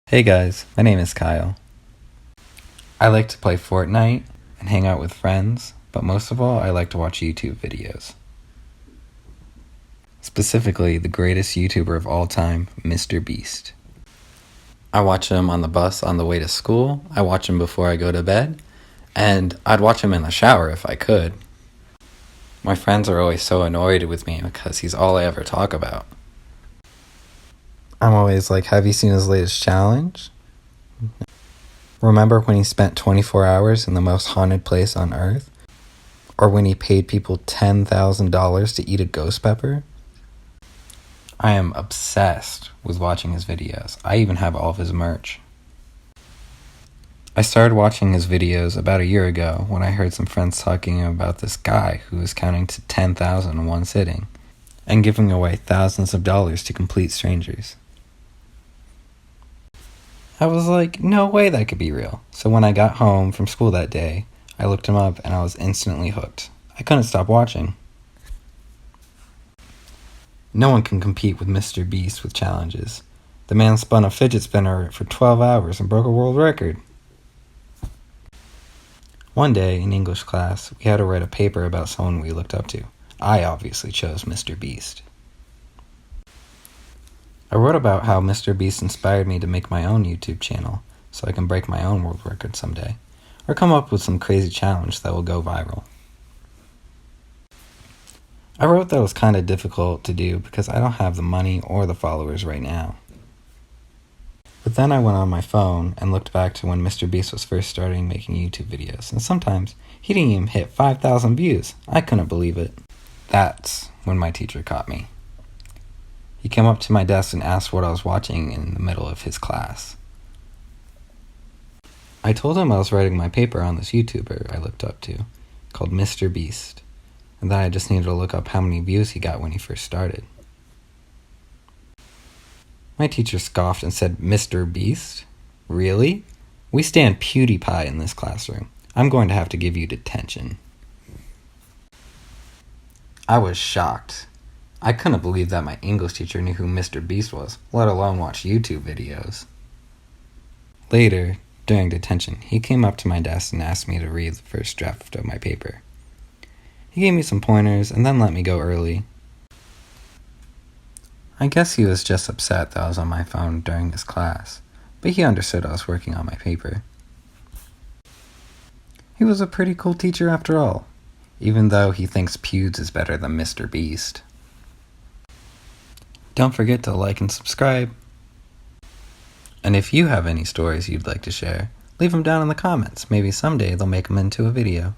Hey guys, my name is Kyle. I like to play Fortnite and hang out with friends, but most of all, I like to watch YouTube videos. Specifically, the greatest YouTuber of all time, MrBeast. I watch him on the bus on the way to school, I watch him before I go to bed, and I'd watch him in the shower if I could. My friends are always so annoyed with me because he's all I ever talk about. I'm always like, have you seen his latest challenge? Remember when he spent 24 hours in the most haunted place on Earth? Or when he paid people $10,000 to eat a ghost pepper? I am obsessed with watching his videos. I even have all of his merch. I started watching his videos about a year ago when I heard some friends talking about this guy who was counting to 10,000 in one sitting and giving away thousands of dollars to complete strangers. I was like, no way that could be real. So when I got home from school that day, I looked him up and I was instantly hooked. I couldn't stop watching. No one can compete with MrBeast with challenges. The man spun a fidget spinner for 12 hours and broke a world record. One day in English class, we had to write a paper about someone we looked up to. I obviously chose MrBeast. I wrote about how MrBeast inspired me to make my own YouTube channel so I can break my own world record someday, or come up with some crazy challenge that will go viral. I wrote that it was kind of difficult to do because I don't have the money or the followers right now. But then I went on my phone and looked back to when MrBeast was first starting making YouTube videos, and sometimes he didn't even hit 5,000 views. I couldn't believe it. That's when my teacher caught me. He came up to my desk and asked what I was watching in the middle of his class. I told him I was writing my paper on this YouTuber I looked up to, called MrBeast, and that I just needed to look up how many views he got when he first started. My teacher scoffed and said, "MrBeast? Really? We stand PewDiePie in this classroom. I'm going to have to give you detention." I was shocked. I couldn't believe that my English teacher knew who MrBeast was, let alone watch YouTube videos. Later, during detention, he came up to my desk and asked me to read the first draft of my paper. He gave me some pointers and then let me go early. I guess he was just upset that I was on my phone during his class, but he understood I was working on my paper. He was a pretty cool teacher after all, even though he thinks Pewds is better than MrBeast. Don't forget to like and subscribe. And if you have any stories you'd like to share, leave them down in the comments. Maybe someday they'll make them into a video.